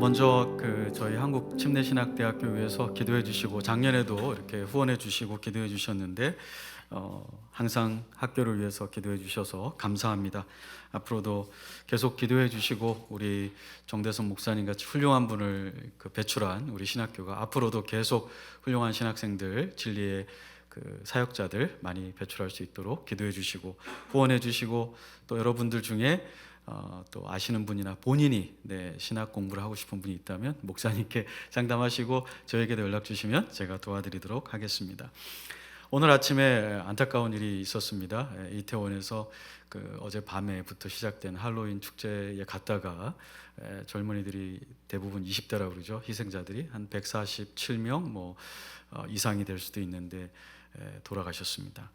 먼저 저희 한국 침례신학대학교 위해서 기도해 주시고 작년에도 이렇게 후원해 주시고 기도해 주셨는데 항상 학교를 위해서 기도해 주셔서 감사합니다. 앞으로도 계속 기도해 주시고 우리 정대선 목사님 같이 훌륭한 분을 배출한 우리 신학교가 앞으로도 계속 훌륭한 신학생들 진리의 사역자들 많이 배출할 수 있도록 기도해 주시고 후원해 주시고 또 여러분들 중에 또 아시는 분이나 본인이 신학 공부를 하고 싶은 분이 있다면 목사님께 상담하시고 저에게도 연락 주시면 제가 도와드리도록 하겠습니다. 오늘 아침에 안타까운 일이 있었습니다. 이태원에서 어제 밤에부터 시작된 할로윈 축제에 갔다가 젊은이들이 대부분 20대라고 그러죠. 희생자들이 한 147명 이상이 될 수도 있는데 돌아가셨습니다.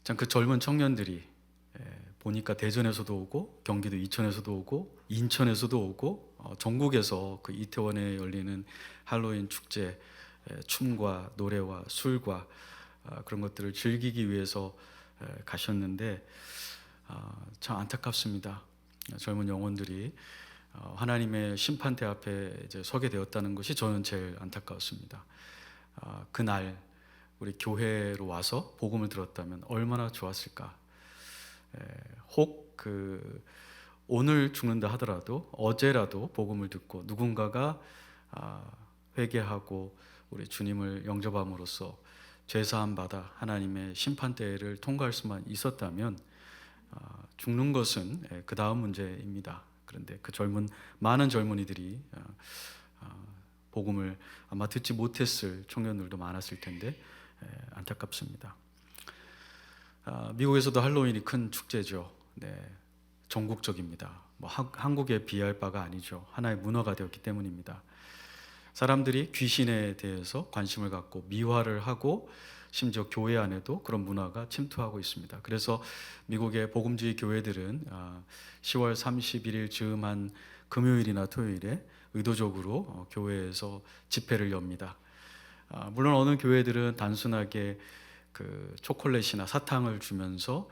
참 그 젊은 청년들이 보니까 대전에서도 오고 경기도 이천에서도 오고 인천에서도 오고 전국에서 이태원에 열리는 할로윈 축제 춤과 노래와 술과 그런 것들을 즐기기 위해서 가셨는데 참 안타깝습니다. 젊은 영혼들이 하나님의 심판대 앞에 이제 서게 되었다는 것이 저는 제일 안타까웠습니다. 그날 우리 교회로 와서 복음을 들었다면 얼마나 좋았을까. 혹 오늘 죽는다 하더라도 어제라도 복음을 듣고 누군가가 회개하고 우리 주님을 영접함으로써 죄사함 받아 하나님의 심판대를 통과할 수만 있었다면 죽는 것은 그 다음 문제입니다. 그런데 많은 젊은이들이 복음을 아마 듣지 못했을 청년들도 많았을 텐데 안타깝습니다. 미국에서도 할로윈이 큰 축제죠. 전국적입니다. 한국에 비할 바가 아니죠. 하나의 문화가 되었기 때문입니다. 사람들이 귀신에 대해서 관심을 갖고 미화를 하고 심지어 교회 안에도 그런 문화가 침투하고 있습니다. 그래서 미국의 복음주의 교회들은 10월 31일 즈음한 금요일이나 토요일에 의도적으로 교회에서 집회를 엽니다. 물론 어느 교회들은 단순하게 초콜릿이나 사탕을 주면서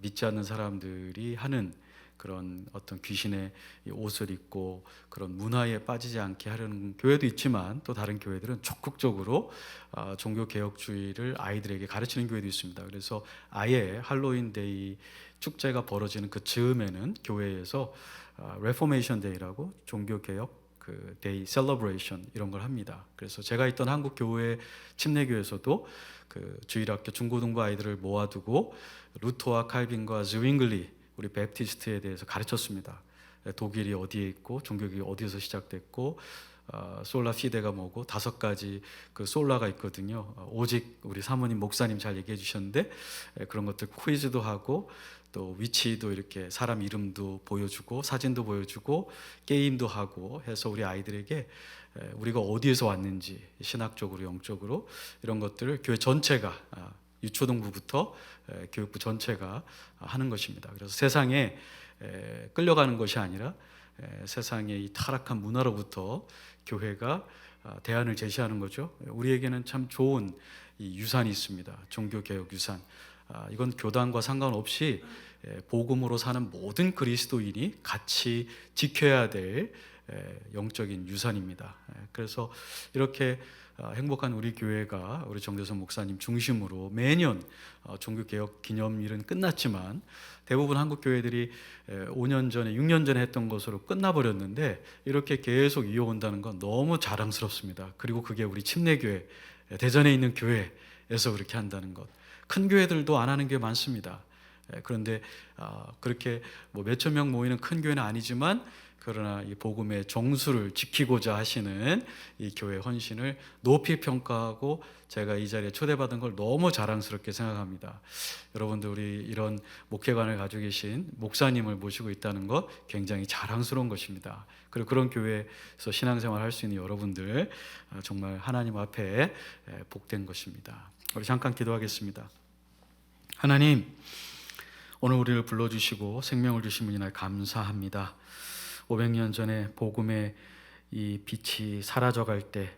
믿지 않는 사람들이 하는 그런 어떤 귀신의 옷을 입고 그런 문화에 빠지지 않게 하려는 교회도 있지만 또 다른 교회들은 적극적으로 종교개혁주의를 아이들에게 가르치는 교회도 있습니다. 그래서 아예 할로윈 데이 축제가 벌어지는 그 즈음에는 교회에서 레포메이션 데이라고 종교개혁 데이 셀러브레이션 이런 걸 합니다. 그래서 제가 있던 한국 교회 침례교에서도 주일학교 중고등부 아이들을 모아두고 루터와 칼빈과 zwingli 우리 베프티스트에 대해서 가르쳤습니다. 독일이 어디에 있고 종교개혁이 어디에서 시작됐고 솔라 피데가 뭐고 5가지 솔라가 있거든요. 오직 우리 사모님 목사님 잘 얘기해 주셨는데 그런 것들 퀴즈도 하고 또 위치도 이렇게 사람 이름도 보여주고 사진도 보여주고 게임도 하고 해서 우리 아이들에게 우리가 어디에서 왔는지 신학적으로 영적으로 이런 것들을 교회 전체가 유초등부부터 교육부 전체가 하는 것입니다. 그래서 세상에 끌려가는 것이 아니라 세상의 이 타락한 문화로부터 교회가 대안을 제시하는 거죠. 우리에게는 참 좋은 이 유산이 있습니다. 종교개혁 유산. 이건 교단과 상관없이 복음으로 사는 모든 그리스도인이 같이 지켜야 될 영적인 유산입니다. 그래서 이렇게 행복한 우리 교회가 우리 정대선 목사님 중심으로 매년 종교개혁 기념일은 끝났지만 대부분 한국 교회들이 5년 전에 6년 전에 했던 것으로 끝나버렸는데 이렇게 계속 이어온다는 건 너무 자랑스럽습니다. 그리고 그게 우리 침례교회 대전에 있는 교회에서 그렇게 한다는 것. 큰 교회들도 안 하는 게 많습니다. 그런데 그렇게 몇천 명 모이는 큰 교회는 아니지만 그러나 이 복음의 정수를 지키고자 하시는 이 교회 헌신을 높이 평가하고 제가 이 자리에 초대받은 걸 너무 자랑스럽게 생각합니다. 여러분들 우리 이런 목회관을 가지고 계신 목사님을 모시고 있다는 것 굉장히 자랑스러운 것입니다. 그리고 그런 교회에서 신앙생활 할 수 있는 여러분들 정말 하나님 앞에 복된 것입니다. 우리 잠깐 기도하겠습니다. 하나님, 오늘 우리를 불러주시고 생명을 주신 분이나 감사합니다. 500년 전에 복음의 이 빛이 사라져갈 때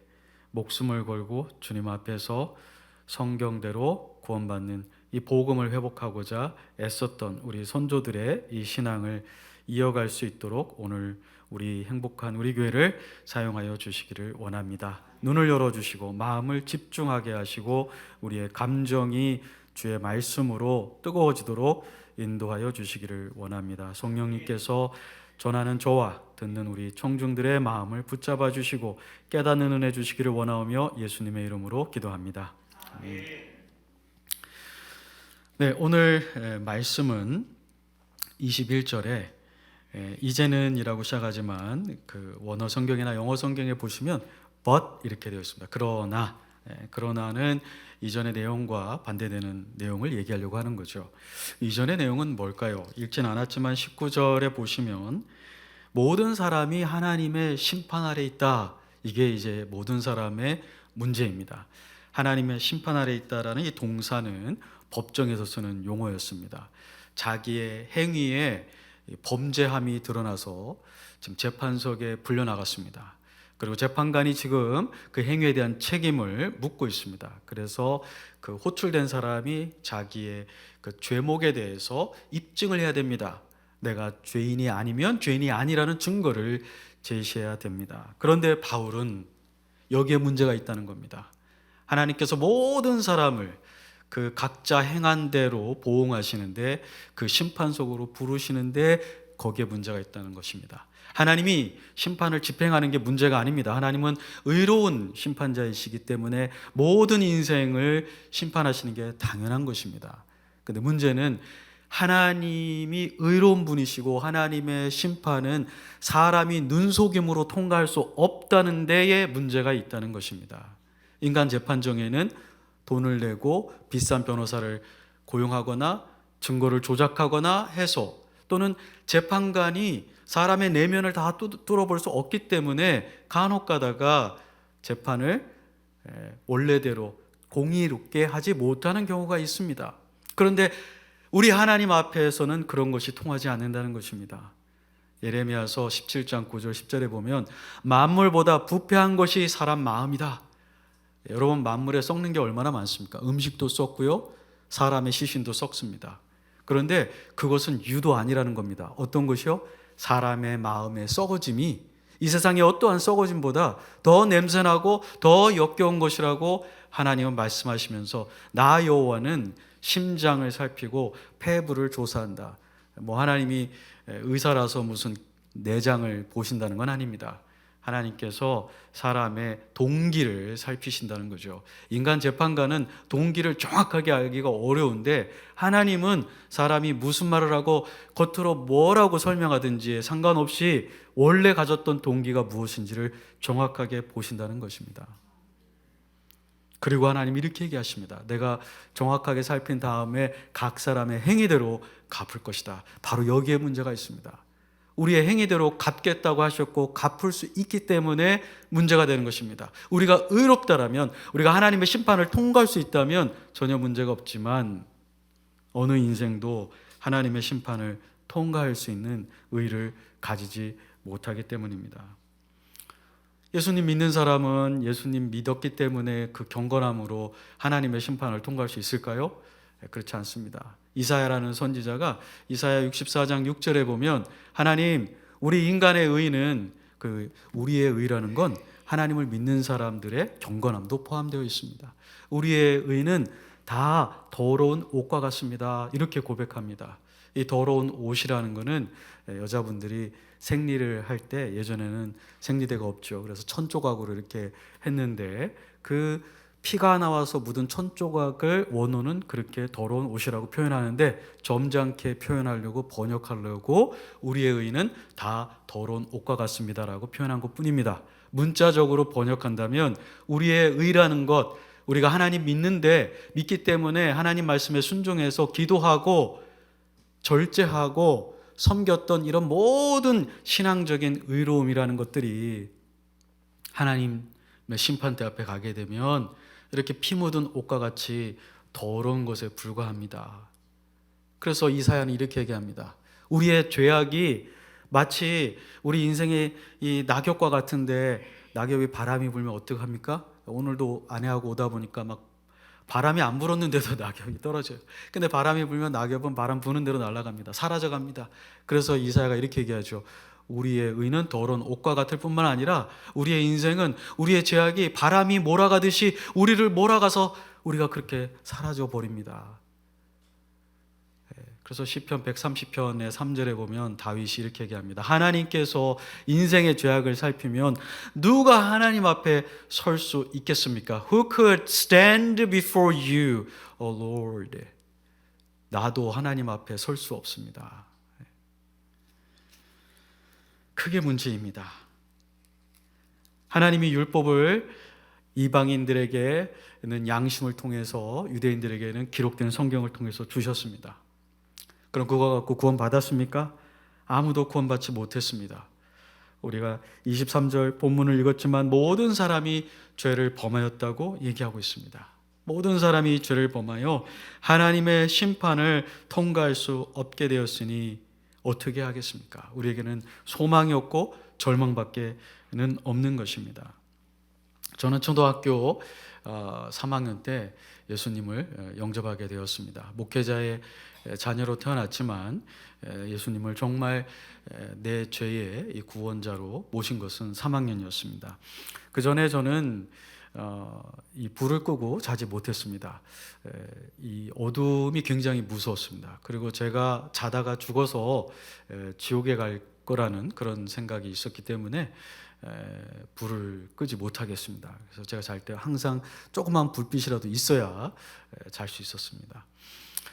목숨을 걸고 주님 앞에서 성경대로 구원받는 이 복음을 회복하고자 애썼던 우리 선조들의 이 신앙을 이어갈 수 있도록 오늘 우리 행복한 우리 교회를 사용하여 주시기를 원합니다. 눈을 열어주시고 마음을 집중하게 하시고 우리의 감정이 주의 말씀으로 뜨거워지도록 인도하여 주시기를 원합니다. 성령님께서 전하는 저와 듣는 우리 청중들의 마음을 붙잡아 주시고 깨닫는 은혜 주시기를 원하오며 예수님의 이름으로 기도합니다. 아멘. 네, 오늘 말씀은 21절에 이제는 이라고 시작하지만 그 원어 성경이나 영어 성경에 보시면 but 이렇게 되어 있습니다. 그러나는 이전의 내용과 반대되는 내용을 얘기하려고 하는 거죠. 이전의 내용은 뭘까요? 읽진 않았지만 19절에 보시면 모든 사람이 하나님의 심판 아래 있다. 이게 이제 모든 사람의 문제입니다. 하나님의 심판 아래 있다라는 이 동사는 법정에서 쓰는 용어였습니다. 자기의 행위에 범죄함이 드러나서 지금 재판석에 불려나갔습니다. 그리고 재판관이 지금 그 행위에 대한 책임을 묻고 있습니다. 그래서 그 호출된 사람이 자기의 그 죄목에 대해서 입증을 해야 됩니다. 내가 죄인이 아니면 죄인이 아니라는 증거를 제시해야 됩니다. 그런데 바울은 여기에 문제가 있다는 겁니다. 하나님께서 모든 사람을 그 각자 행한 대로 보응하시는데 그 심판석으로 부르시는데 거기에 문제가 있다는 것입니다. 하나님이 심판을 집행하는 게 문제가 아닙니다. 하나님은 의로운 심판자이시기 때문에 모든 인생을 심판하시는 게 당연한 것입니다. 그런데 문제는 하나님이 의로운 분이시고 하나님의 심판은 사람이 눈속임으로 통과할 수 없다는 데에 문제가 있다는 것입니다. 인간 재판정에는 돈을 내고 비싼 변호사를 고용하거나 증거를 조작하거나 해서 또는 재판관이 사람의 내면을 다 뚫어볼 수 없기 때문에 간혹 가다가 재판을 원래대로 공의롭게 하지 못하는 경우가 있습니다. 그런데 우리 하나님 앞에서는 그런 것이 통하지 않는다는 것입니다. 예레미야서 17장 9절 10절에 보면 만물보다 부패한 것이 사람 마음이다. 여러분, 만물에 썩는 게 얼마나 많습니까? 음식도 썩고요, 사람의 시신도 썩습니다. 그런데 그것은 유도 아니라는 겁니다. 어떤 것이요? 사람의 마음의 썩어짐이 이 세상의 어떠한 썩어짐보다 더 냄새나고 더 역겨운 것이라고 하나님은 말씀하시면서 나 여호와는 심장을 살피고 폐부를 조사한다. 하나님이 의사라서 무슨 내장을 보신다는 건 아닙니다. 하나님께서 사람의 동기를 살피신다는 거죠. 인간 재판관은 동기를 정확하게 알기가 어려운데 하나님은 사람이 무슨 말을 하고 겉으로 뭐라고 설명하든지 상관없이 원래 가졌던 동기가 무엇인지를 정확하게 보신다는 것입니다. 그리고 하나님이 이렇게 얘기하십니다. 내가 정확하게 살핀 다음에 각 사람의 행위대로 갚을 것이다. 바로 여기에 문제가 있습니다. 우리의 행위대로 갚겠다고 하셨고 갚을 수 있기 때문에 문제가 되는 것입니다. 우리가 의롭다라면, 우리가 하나님의 심판을 통과할 수 있다면 전혀 문제가 없지만 어느 인생도 하나님의 심판을 통과할 수 있는 의를 가지지 못하기 때문입니다. 예수님 믿는 사람은 예수님 믿었기 때문에 그 경건함으로 하나님의 심판을 통과할 수 있을까요? 그렇지 않습니다. 이사야라는 선지자가 이사야 64장 6절에 보면 하나님, 우리 인간의 의는 우리의 의라는 건 하나님을 믿는 사람들의 경건함도 포함되어 있습니다. 우리의 의는 다 더러운 옷과 같습니다. 이렇게 고백합니다. 이 더러운 옷이라는 거는 여자분들이 생리를 할 때, 예전에는 생리대가 없죠. 그래서 천조각으로 이렇게 했는데 그 피가 나와서 묻은 천조각을 원어는 그렇게 더러운 옷이라고 표현하는데 점잖게 표현하려고, 번역하려고 우리의 의는 다 더러운 옷과 같습니다라고 표현한 것뿐입니다. 문자적으로 번역한다면 우리의 의라는 것, 우리가 하나님 믿기 때문에 하나님 말씀에 순종해서 기도하고 절제하고 섬겼던 이런 모든 신앙적인 의로움이라는 것들이 하나님의 심판대 앞에 가게 되면 이렇게 피 묻은 옷과 같이 더러운 것에 불과합니다. 그래서 이사야는 이렇게 얘기합니다. 우리의 죄악이 마치 우리 인생의 이 낙엽과 같은데 낙엽이 바람이 불면 어떡합니까? 오늘도 아내하고 오다 보니까 막 바람이 안 불었는데도 낙엽이 떨어져요. 근데 바람이 불면 낙엽은 바람 부는 대로 날아갑니다. 사라져갑니다. 그래서 이사야가 이렇게 얘기하죠. 우리의 의는 더러운 옷과 같을 뿐만 아니라 우리의 인생은, 우리의 죄악이 바람이 몰아가듯이 우리를 몰아가서 우리가 그렇게 사라져 버립니다. 그래서 시편 130편의 3절에 보면 다윗이 이렇게 얘기합니다. 하나님께서 인생의 죄악을 살피면 누가 하나님 앞에 설 수 있겠습니까? Who could stand before you, O Lord? 나도 하나님 앞에 설 수 없습니다. 크게 문제입니다. 하나님이 율법을 이방인들에게는 양심을 통해서, 유대인들에게는 기록된 성경을 통해서 주셨습니다. 그럼 그거 갖고 구원 받았습니까? 아무도 구원받지 못했습니다. 우리가 23절 본문을 읽었지만 모든 사람이 죄를 범하였다고 얘기하고 있습니다. 모든 사람이 죄를 범하여 하나님의 심판을 통과할 수 없게 되었으니 어떻게 하겠습니까? 우리에게는 소망이 없고 절망밖에는 없는 것입니다. 저는 초등학교 3학년 때 예수님을 영접하게 되었습니다. 목회자의 자녀로 태어났지만 예수님을 정말 내 죄의 구원자로 모신 것은 3학년이었습니다. 그 전에 저는 이 불을 끄고 자지 못했습니다. 이 어둠이 굉장히 무서웠습니다. 그리고 제가 자다가 죽어서 지옥에 갈 거라는 그런 생각이 있었기 때문에 불을 끄지 못하겠습니다. 그래서 제가 잘 때 항상 조그만 불빛이라도 있어야 잘 수 있었습니다.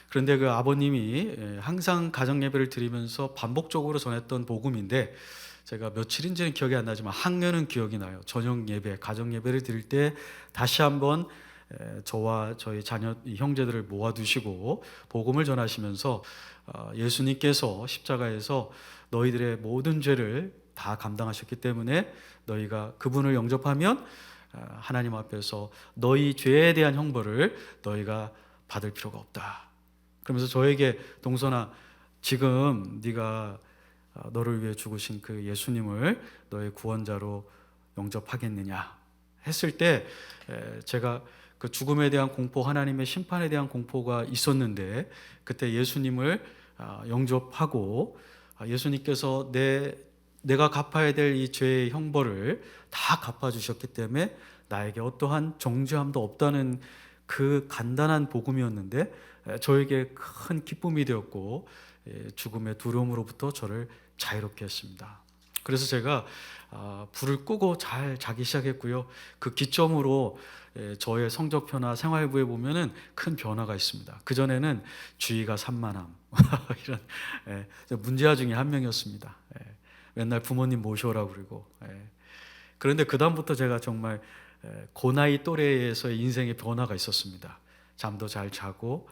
그런데 그 아버님이 항상 가정 예배를 드리면서 반복적으로 전했던 복음인데, 제가 며칠인지는 기억이 안 나지만 학년은 기억이 나요. 저녁 예배, 가정 예배를 드릴 때 다시 한번 저와 저희 자녀 형제들을 모아두시고 복음을 전하시면서 예수님께서 십자가에서 너희들의 모든 죄를 다 감당하셨기 때문에 너희가 그분을 영접하면 하나님 앞에서 너희 죄에 대한 형벌을 너희가 받을 필요가 없다. 그러면서 저에게 동선아, 지금 네가 너를 위해 죽으신 그 예수님을 너의 구원자로 영접하겠느냐 했을 때, 제가 그 죽음에 대한 공포, 하나님의 심판에 대한 공포가 있었는데, 그때 예수님을 영접하고 예수님께서 내가 갚아야 될 이 죄의 형벌을 다 갚아주셨기 때문에 나에게 어떠한 정죄함도 없다는 그 간단한 복음이었는데 저에게 큰 기쁨이 되었고 죽음의 두려움으로부터 저를 자유롭게 했습니다. 그래서 제가 불을 끄고 잘 자기 시작했고요. 그 기점으로 저의 성적표나 생활부에 보면은 큰 변화가 있습니다. 그전에는 주의가 산만함 이런 문제아 중에 한 명이었습니다. 맨날 부모님 모셔오라고 그러고. 그런데 그 다음부터 제가 정말 고나이 또래에서의 인생의 변화가 있었습니다. 잠도 잘 자고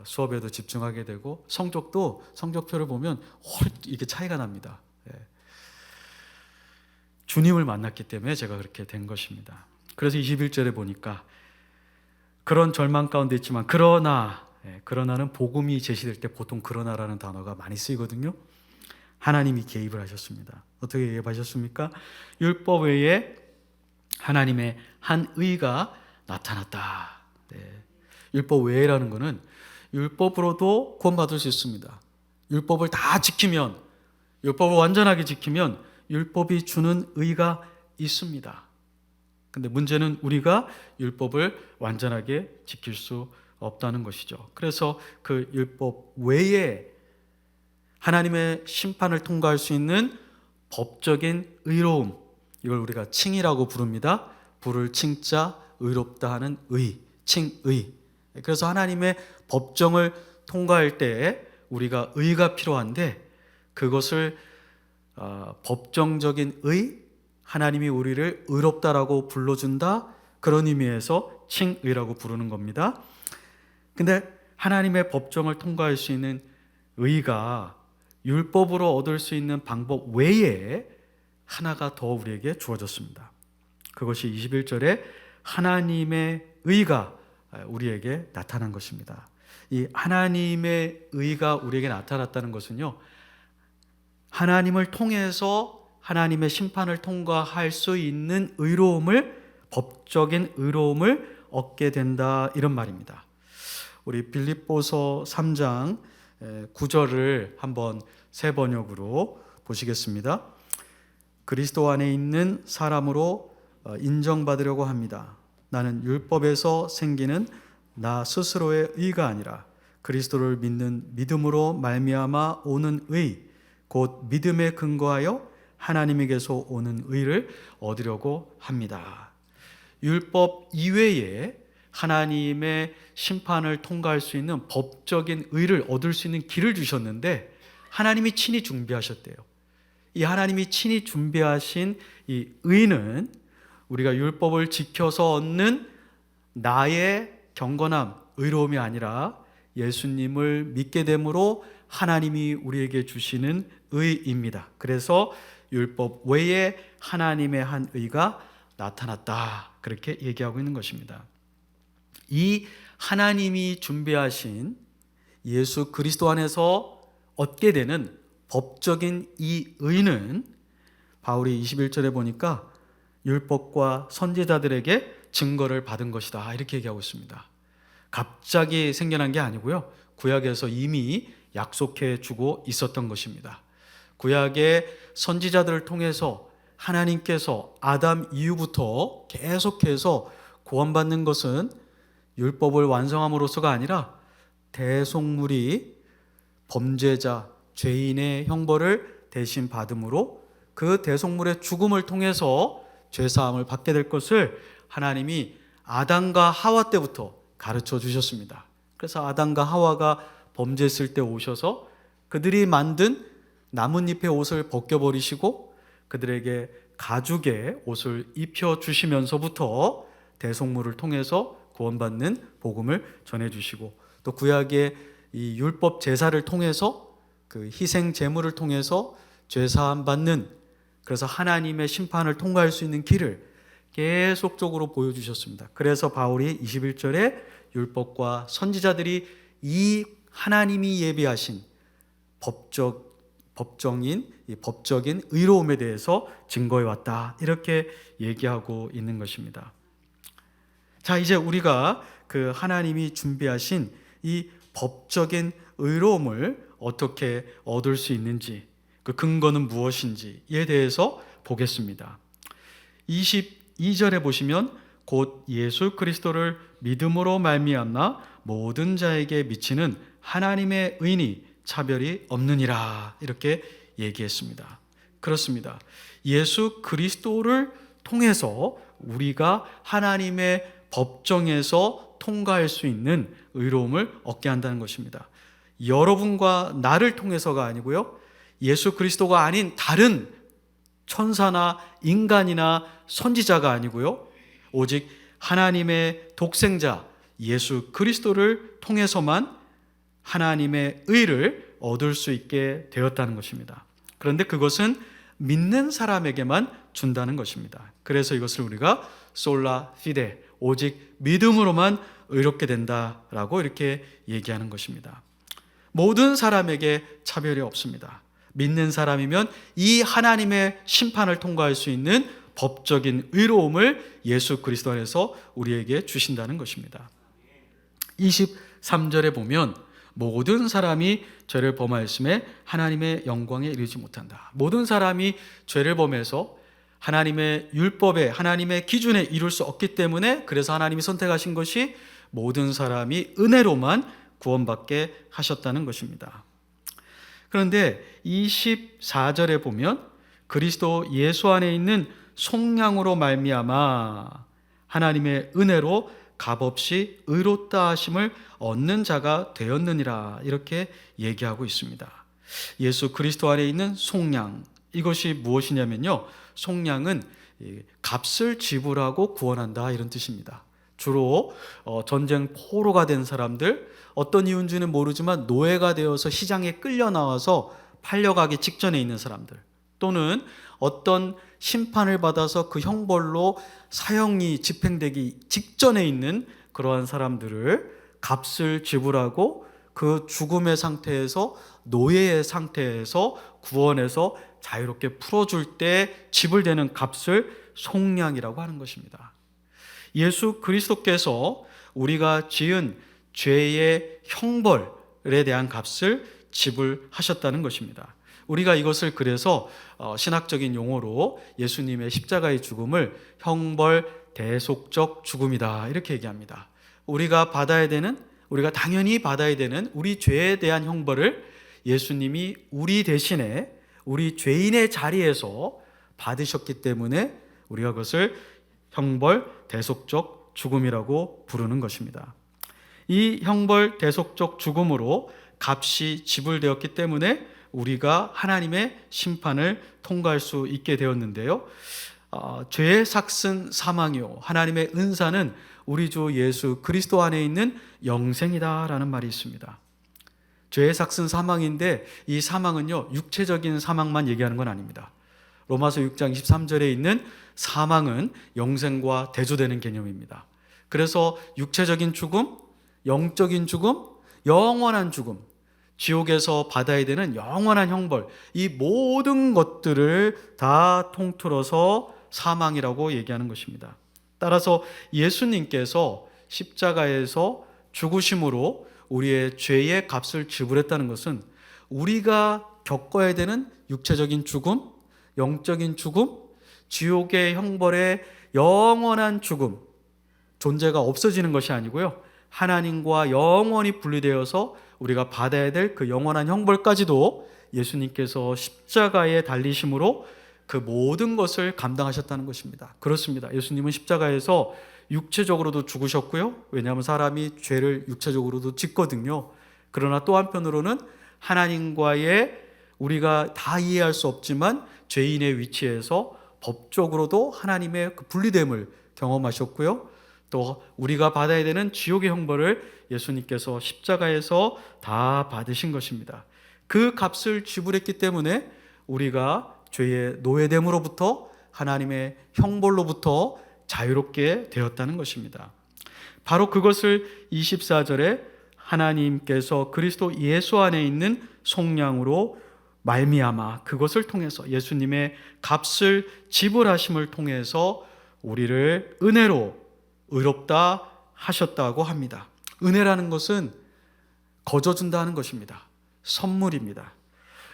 수업에도 집중하게 되고 성적표를 보면 이게 차이가 납니다. 주님을 만났기 때문에 제가 그렇게 된 것입니다. 그래서 21절에 보니까 그런 절망 가운데 있지만 그러나는 복음이 제시될 때 보통 그러나라는 단어가 많이 쓰이거든요. 하나님이 개입을 하셨습니다. 어떻게 개입하셨습니까? 율법 외에 하나님의 한 의가 나타났다. 율법 외에라는 것은 율법으로도 구원받을 수 있습니다. 율법을 다 지키면, 율법을 완전하게 지키면 율법이 주는 의가 있습니다. 근데 문제는 우리가 율법을 완전하게 지킬 수 없다는 것이죠. 그래서 그 율법 외에 하나님의 심판을 통과할 수 있는 법적인 의로움, 이걸 우리가 칭이라고 부릅니다. 불을 칭자, 의롭다 하는 의, 칭의. 그래서 하나님의 법정을 통과할 때 우리가 의가 필요한데, 그것을 법정적인 의, 하나님이 우리를 의롭다라고 불러준다, 그런 의미에서 칭의라고 부르는 겁니다. 근데 하나님의 법정을 통과할 수 있는 의가 율법으로 얻을 수 있는 방법 외에 하나가 더 우리에게 주어졌습니다. 그것이 21절에 하나님의 의가 우리에게 나타난 것입니다. 이 하나님의 의가 우리에게 나타났다는 것은요, 하나님을 통해서 하나님의 심판을 통과할 수 있는 의로움을, 법적인 의로움을 얻게 된다, 이런 말입니다. 우리 빌립보서 3장 9절을 한번 새 번역으로 보시겠습니다. 그리스도 안에 있는 사람으로 인정받으려고 합니다. 나는 율법에서 생기는 나 스스로의 의가 아니라 그리스도를 믿는 믿음으로 말미암아 오는 의, 곧 믿음에 근거하여 하나님에게서 오는 의를 얻으려고 합니다. 율법 이외에 하나님의 심판을 통과할 수 있는 법적인 의를 얻을 수 있는 길을 주셨는데 하나님이 친히 준비하셨대요. 이 하나님이 친히 준비하신 이 의는 우리가 율법을 지켜서 얻는 나의 경건함, 의로움이 아니라 예수님을 믿게 됨으로 하나님이 우리에게 주시는 의입니다. 그래서 율법 외에 하나님의 한 의가 나타났다, 그렇게 얘기하고 있는 것입니다. 이 하나님이 준비하신 예수 그리스도 안에서 얻게 되는 법적인 이 의는 바울이 21절에 보니까 율법과 선지자들에게 증거를 받은 것이다, 이렇게 얘기하고 있습니다. 갑자기 생겨난 게 아니고요, 구약에서 이미 약속해 주고 있었던 것입니다. 구약의 선지자들을 통해서 하나님께서 아담 이후부터 계속해서 구원받는 것은 율법을 완성함으로써가 아니라 대속물이 범죄자, 죄인의 형벌을 대신 받음으로 그 대속물의 죽음을 통해서 죄사함을 받게 될 것을 하나님이 아담과 하와 때부터 가르쳐 주셨습니다. 그래서 아담과 하와가 범죄했을 때 오셔서 그들이 만든 나뭇잎의 옷을 벗겨버리시고 그들에게 가죽의 옷을 입혀주시면서부터 대속물을 통해서 구원받는 복음을 전해주시고, 또 구약의 이 율법 제사를 통해서 그 희생 제물을 통해서 죄사함 받는, 그래서 하나님의 심판을 통과할 수 있는 길을 계속적으로 보여주셨습니다. 그래서 바울이 21절에 율법과 선지자들이 이 하나님이 예비하신 법적인 의로움에 대해서 증거해 왔다, 이렇게 얘기하고 있는 것입니다. 자, 이제 우리가 그 하나님이 준비하신 이 법적인 의로움을 어떻게 얻을 수 있는지, 그 근거는 무엇인지에 대해서 보겠습니다. 22절에 보시면 곧 예수 그리스도를 믿음으로 말미암아 모든 자에게 미치는 하나님의 의니 차별이 없느니라, 이렇게 얘기했습니다. 그렇습니다. 예수 그리스도를 통해서 우리가 하나님의 법정에서 통과할 수 있는 의로움을 얻게 한다는 것입니다. 여러분과 나를 통해서가 아니고요, 예수 그리스도가 아닌 다른 천사나 인간이나 선지자가 아니고요, 오직 하나님의 독생자 예수 그리스도를 통해서만 하나님의 의를 얻을 수 있게 되었다는 것입니다. 그런데 그것은 믿는 사람에게만 준다는 것입니다. 그래서 이것을 우리가 솔라 피데, 오직 믿음으로만 의롭게 된다라고 이렇게 얘기하는 것입니다. 모든 사람에게 차별이 없습니다. 믿는 사람이면 이 하나님의 심판을 통과할 수 있는 법적인 의로움을 예수 그리스도 안에서 우리에게 주신다는 것입니다. 23절에 보면 모든 사람이 죄를 범하였음에 하나님의 영광에 이르지 못한다. 모든 사람이 죄를 범해서 하나님의 율법에, 하나님의 기준에 이룰 수 없기 때문에, 그래서 하나님이 선택하신 것이 모든 사람이 은혜로만 구원받게 하셨다는 것입니다. 그런데 24절에 보면 그리스도 예수 안에 있는 속량으로 말미암아 하나님의 은혜로 값없이 의롭다 하심을 얻는 자가 되었느니라, 이렇게 얘기하고 있습니다. 예수 그리스도 안에 있는 속량, 이것이 무엇이냐면요, 속량은 값을 지불하고 구원한다, 이런 뜻입니다. 주로 전쟁 포로가 된 사람들, 어떤 이유인지는 모르지만 노예가 되어서 시장에 끌려 나와서 팔려가기 직전에 있는 사람들, 또는 어떤 심판을 받아서 그 형벌로 사형이 집행되기 직전에 있는 그러한 사람들을 값을 지불하고 그 죽음의 상태에서, 노예의 상태에서 구원해서 자유롭게 풀어줄 때 지불되는 값을 속량이라고 하는 것입니다. 예수 그리스도께서 우리가 지은 죄의 형벌에 대한 값을 지불하셨다는 것입니다. 우리가 이것을 그래서 신학적인 용어로 예수님의 십자가의 죽음을 형벌 대속적 죽음이다 이렇게 얘기합니다. 우리가 당연히 받아야 되는 우리 죄에 대한 형벌을 예수님이 우리 대신에 우리 죄인의 자리에서 받으셨기 때문에 우리가 그것을 형벌 대속적 죽음이라고 부르는 것입니다. 이 형벌 대속적 죽음으로 값이 지불되었기 때문에 우리가 하나님의 심판을 통과할 수 있게 되었는데요. 죄의 삭슨 사망이요 하나님의 은사는 우리 주 예수 그리스도 안에 있는 영생이다라는 말이 있습니다. 죄의 삭슨 사망인데 이 사망은요 육체적인 사망만 얘기하는 건 아닙니다. 로마서 6장 23절에 있는 사망은 영생과 대조되는 개념입니다. 그래서 육체적인 죽음, 영적인 죽음, 영원한 죽음, 지옥에서 받아야 되는 영원한 형벌, 이 모든 것들을 다 통틀어서 사망이라고 얘기하는 것입니다. 따라서 예수님께서 십자가에서 죽으심으로 우리의 죄의 값을 지불했다는 것은 우리가 겪어야 되는 육체적인 죽음, 영적인 죽음, 지옥의 형벌의 영원한 죽음, 존재가 없어지는 것이 아니고요. 하나님과 영원히 분리되어서 우리가 받아야 될 그 영원한 형벌까지도 예수님께서 십자가에 달리심으로 그 모든 것을 감당하셨다는 것입니다. 그렇습니다. 예수님은 십자가에서 육체적으로도 죽으셨고요. 왜냐하면 사람이 죄를 육체적으로도 짓거든요. 그러나 또 한편으로는 하나님과의 우리가 다 이해할 수 없지만 죄인의 위치에서 법적으로도 하나님의 그 분리됨을 경험하셨고요. 또 우리가 받아야 되는 지옥의 형벌을 예수님께서 십자가에서 다 받으신 것입니다. 그 값을 지불했기 때문에 우리가 죄의 노예됨으로부터 하나님의 형벌로부터 자유롭게 되었다는 것입니다. 바로 그것을 24절에 하나님께서 그리스도 예수 안에 있는 속량으로 말미암아 그것을 통해서 예수님의 값을 지불하심을 통해서 우리를 은혜로 의롭다 하셨다고 합니다. 은혜라는 것은 거저준다는 것입니다. 선물입니다.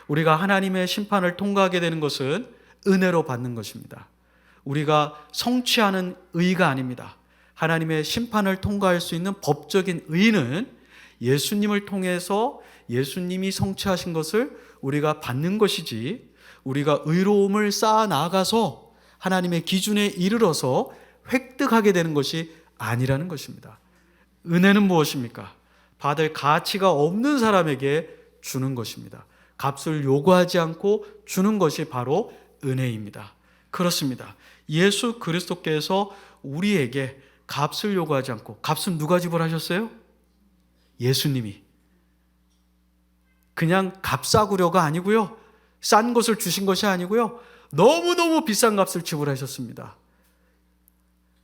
우리가 하나님의 심판을 통과하게 되는 것은 은혜로 받는 것입니다. 우리가 성취하는 의가 아닙니다. 하나님의 심판을 통과할 수 있는 법적인 의는 예수님을 통해서 예수님이 성취하신 것을 우리가 받는 것이지 우리가 의로움을 쌓아 나가서 하나님의 기준에 이르러서 획득하게 되는 것이 아니라는 것입니다. 은혜는 무엇입니까? 받을 가치가 없는 사람에게 주는 것입니다. 값을 요구하지 않고 주는 것이 바로 은혜입니다. 그렇습니다. 예수 그리스도께서 우리에게 값을 요구하지 않고, 값은 누가 지불하셨어요? 예수님이. 그냥 값싸구려가 아니고요, 싼 것을 주신 것이 아니고요, 너무너무 비싼 값을 지불하셨습니다.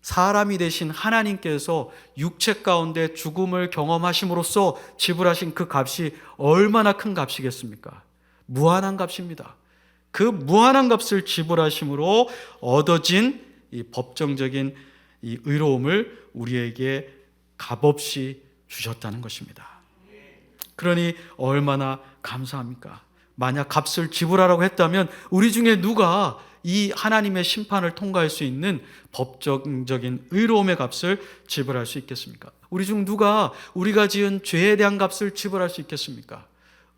사람이 되신 하나님께서 육체 가운데 죽음을 경험하심으로써 지불하신 그 값이 얼마나 큰 값이겠습니까? 무한한 값입니다. 그 무한한 값을 지불하심으로 얻어진 이 법정적인 이 의로움을 우리에게 값없이 주셨다는 것입니다. 그러니 얼마나 감사합니까? 만약 값을 지불하라고 했다면 우리 중에 누가 이 하나님의 심판을 통과할 수 있는 법적인 의로움의 값을 지불할 수 있겠습니까? 우리 중 누가 우리가 지은 죄에 대한 값을 지불할 수 있겠습니까?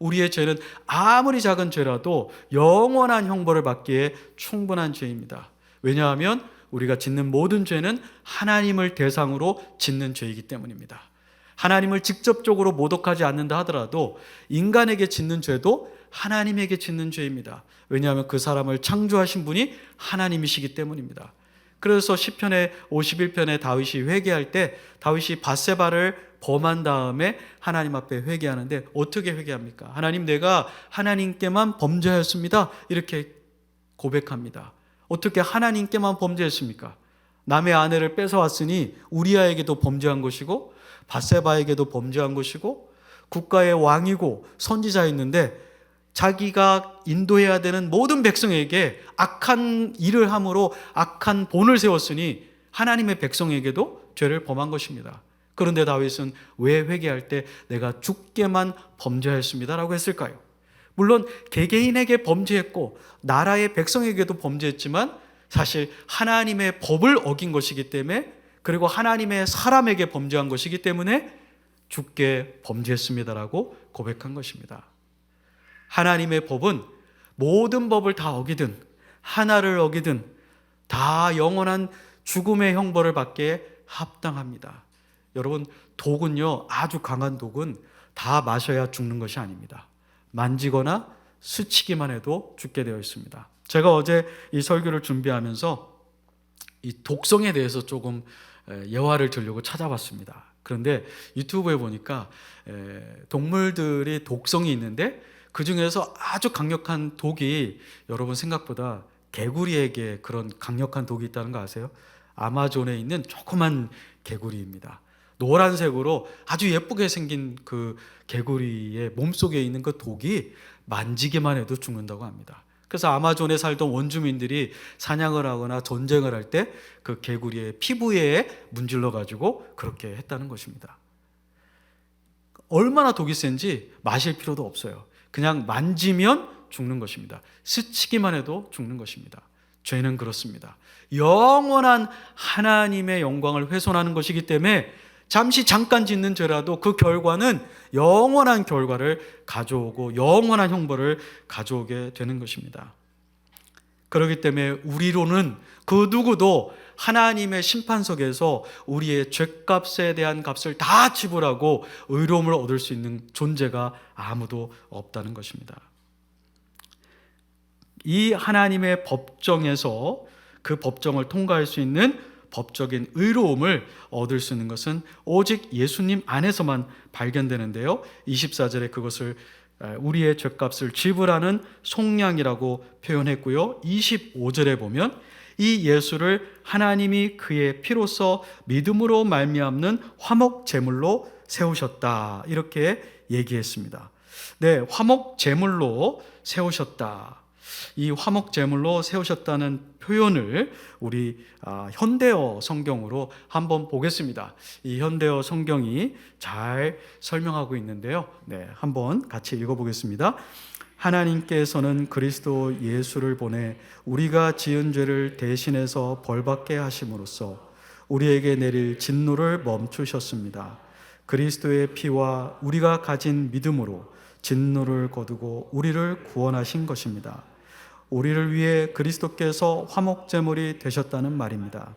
우리의 죄는 아무리 작은 죄라도 영원한 형벌을 받기에 충분한 죄입니다. 왜냐하면 우리가 짓는 모든 죄는 하나님을 대상으로 짓는 죄이기 때문입니다. 하나님을 직접적으로 모독하지 않는다 하더라도 인간에게 짓는 죄도 하나님에게 짓는 죄입니다. 왜냐하면 그 사람을 창조하신 분이 하나님이시기 때문입니다. 그래서 시편의 51편에 다윗이 회개할 때 다윗이 밧세바를 범한 다음에 하나님 앞에 회개하는데 어떻게 회개합니까? 하나님, 내가 하나님께만 범죄하였습니다. 이렇게 고백합니다. 어떻게 하나님께만 범죄했습니까? 남의 아내를 뺏어왔으니 우리아에게도 범죄한 것이고 밧세바에게도 범죄한 것이고 국가의 왕이고 선지자였는데 자기가 인도해야 되는 모든 백성에게 악한 일을 함으로 악한 본을 세웠으니 하나님의 백성에게도 죄를 범한 것입니다. 그런데 다윗은 왜 회개할 때 내가 주께만 범죄하였습니다라고 했을까요? 물론 개개인에게 범죄했고 나라의 백성에게도 범죄했지만 사실 하나님의 법을 어긴 것이기 때문에, 그리고 하나님의 사람에게 범죄한 것이기 때문에 주께 범죄했습니다라고 고백한 것입니다. 하나님의 법은 모든 법을 다 어기든 하나를 어기든 다 영원한 죽음의 형벌을 받기에 합당합니다. 여러분, 독은요, 아주 강한 독은 다 마셔야 죽는 것이 아닙니다. 만지거나 스치기만 해도 죽게 되어 있습니다. 제가 어제 이 설교를 준비하면서 이 독성에 대해서 조금 예화를 들려고 찾아봤습니다. 그런데 유튜브에 보니까 동물들이 독성이 있는데 그 중에서 아주 강력한 독이, 여러분 생각보다 개구리에게 그런 강력한 독이 있다는 거 아세요? 아마존에 있는 조그만 개구리입니다. 노란색으로 아주 예쁘게 생긴 그 개구리의 몸속에 있는 그 독이 만지기만 해도 죽는다고 합니다. 그래서 아마존에 살던 원주민들이 사냥을 하거나 전쟁을 할 때 그 개구리의 피부에 문질러 가지고 그렇게 했다는 것입니다. 얼마나 독이 센지 마실 필요도 없어요. 그냥 만지면 죽는 것입니다. 스치기만 해도 죽는 것입니다. 죄는 그렇습니다. 영원한 하나님의 영광을 훼손하는 것이기 때문에 잠깐 짓는 죄라도 그 결과는 영원한 결과를 가져오고 영원한 형벌을 가져오게 되는 것입니다. 그렇기 때문에 우리로는 그 누구도 하나님의 심판석에서 우리의 죄값에 대한 값을 다 지불하고 의로움을 얻을 수 있는 존재가 아무도 없다는 것입니다. 이 하나님의 법정에서 그 법정을 통과할 수 있는 법적인 의로움을 얻을 수 있는 것은 오직 예수님 안에서만 발견되는데요, 24절에 그것을 우리의 죄값을 지불하는 속량이라고 표현했고요, 25절에 보면 이 예수를 하나님이 그의 피로써 믿음으로 말미암는 화목 제물로 세우셨다, 이렇게 얘기했습니다. 네, 화목 제물로 세우셨다. 이 화목 제물로 세우셨다는 표현을 우리 현대어 성경으로 한번 보겠습니다. 이 현대어 성경이 잘 설명하고 있는데요, 네, 한번 같이 읽어보겠습니다. 하나님께서는 그리스도 예수를 보내 우리가 지은 죄를 대신해서 벌받게 하심으로써 우리에게 내릴 진노를 멈추셨습니다. 그리스도의 피와 우리가 가진 믿음으로 진노를 거두고 우리를 구원하신 것입니다. 우리를 위해 그리스도께서 화목제물이 되셨다는 말입니다.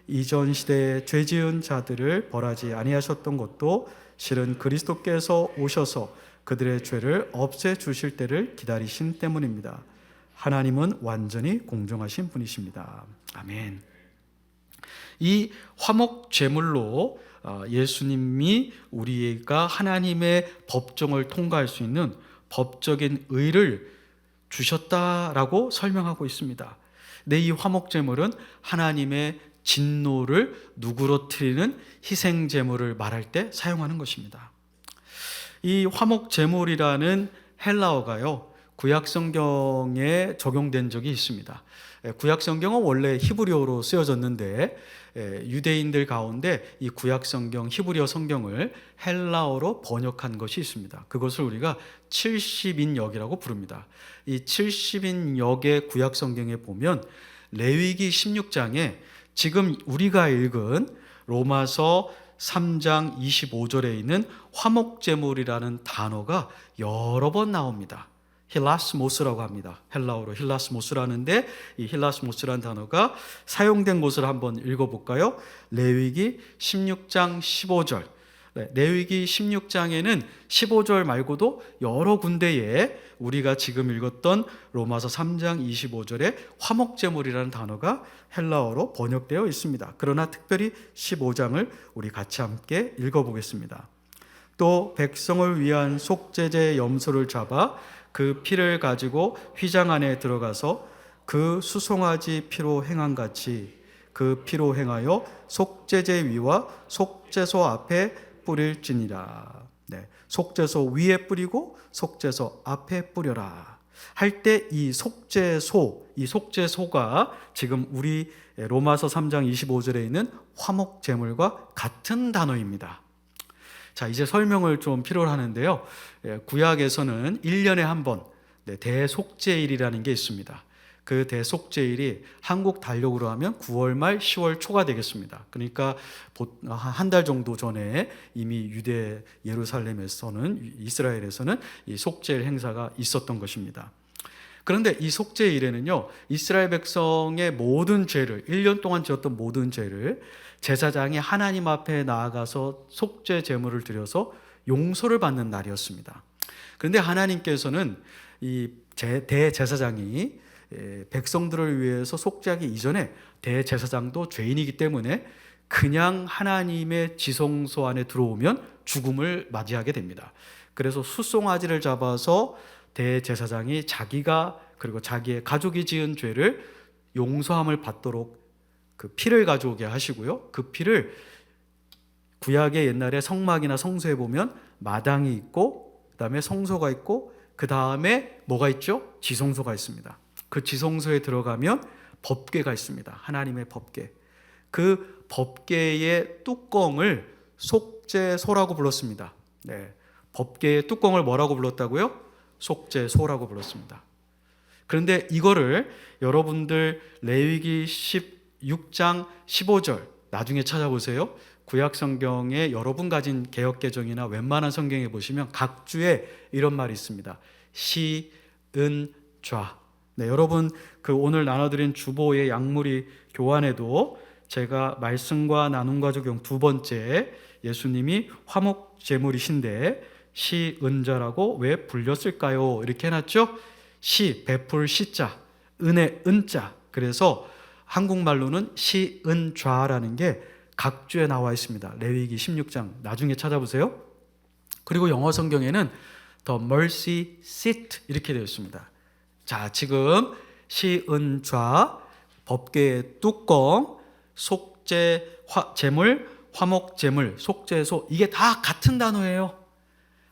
이전 시대에 죄 지은 자들을 벌하지 아니하셨던 것도 실은 그리스도께서 오셔서 그들의 죄를 없애 주실 때를 기다리신 때문입니다. 하나님은 완전히 공정하신 분이십니다. 아멘. 이 화목제물로 예수님이 우리가 하나님의 법정을 통과할 수 있는 법적인 의를 주셨다라고 설명하고 있습니다. 네, 이 화목제물은 하나님의 진노를 누그러뜨리는 희생제물을 말할 때 사용하는 것입니다. 이 화목제물이라는 헬라어가요, 구약성경에 적용된 적이 있습니다. 구약성경은 원래 히브리어로 쓰여졌는데 유대인들 가운데 이 구약성경 히브리어 성경을 헬라어로 번역한 것이 있습니다. 그것을 우리가 70인역이라고 부릅니다. 이 70인역의 구약성경에 보면 레위기 16장에 지금 우리가 읽은 로마서 3장 25절에 있는 화목제물이라는 단어가 여러 번 나옵니다. 힐라스모스라고 합니다. 헬라어로 힐라스모스라는데 이 힐라스모스라는 단어가 사용된 곳을 한번 읽어볼까요? 레위기 16장 15절. 레위기 16장에는 15절 말고도 여러 군데에 우리가 지금 읽었던 로마서 3장 25절에 화목제물이라는 단어가 헬라어로 번역되어 있습니다. 그러나 특별히 15장을 우리 같이 함께 읽어보겠습니다. 또 백성을 위한 속죄제 염소를 잡아 그 피를 가지고 휘장 안에 들어가서 그 수송아지 피로 행한 같이 그 피로 행하여 속죄제 위와 속죄소 앞에 뿌릴지니라. 네, 속죄소 위에 뿌리고 속죄소 앞에 뿌려라. 할 때 이 속죄소가 지금 우리 로마서 3장 25절에 있는 화목제물과 같은 단어입니다. 자, 이제 설명을 좀 필요로 하는데요. 구약에서는 1년에 한 번 대속죄일이라는 게 있습니다. 그 대속죄일이 한국 달력으로 하면 9월 말 10월 초가 되겠습니다. 그러니까 한 달 정도 전에 이미 유대 예루살렘에서는, 이스라엘에서는 이 속죄일 행사가 있었던 것입니다. 그런데 이 속죄일에는요, 이스라엘 백성의 모든 죄를, 1년 동안 지었던 모든 죄를 제사장이 하나님 앞에 나아가서 속죄 제물을 드려서 용서를 받는 날이었습니다. 그런데 하나님께서는 이 대제사장이 백성들을 위해서 속죄하기 이전에 대제사장도 죄인이기 때문에 그냥 하나님의 지성소 안에 들어오면 죽음을 맞이하게 됩니다. 그래서 숫송아지를 잡아서 대제사장이 자기가 그리고 자기의 가족이 지은 죄를 용서함을 받도록 그 피를 가져오게 하시고요. 그 피를 구약의 옛날에 성막이나 성소에 보면 마당이 있고, 그 다음에 성소가 있고, 그 다음에 뭐가 있죠? 지성소가 있습니다. 그 지성소에 들어가면 법궤가 있습니다. 하나님의 법궤. 그 법궤의 뚜껑을 속죄소라고 불렀습니다. 네, 법궤의 뚜껑을 뭐라고 불렀다고요? 속죄소라고 불렀습니다. 그런데 이거를 여러분들 레위기 16장 15절 나중에 찾아보세요. 구약 성경에 여러분 가진 개역 개정이나 웬만한 성경에 보시면 각 주에 이런 말이 있습니다. 시, 은, 좌. 네, 여러분 그 오늘 나눠드린 주보의 양무리 교환에도 제가 말씀과 나눔과 적용 두 번째, 예수님이 화목 제물이신데 시, 은자라고 왜 불렸을까요? 이렇게 해놨죠. 시, 베풀 시자, 은의 은자. 그래서 한국말로는 시, 은, 좌라는 게 각주에 나와 있습니다. 레위기 16장 나중에 찾아보세요. 그리고 영어 성경에는 The mercy seat 이렇게 되어 있습니다. 자, 지금 시, 은, 좌, 법궤의 뚜껑, 속죄 제물, 화목 제물, 속죄소, 이게 다 같은 단어예요.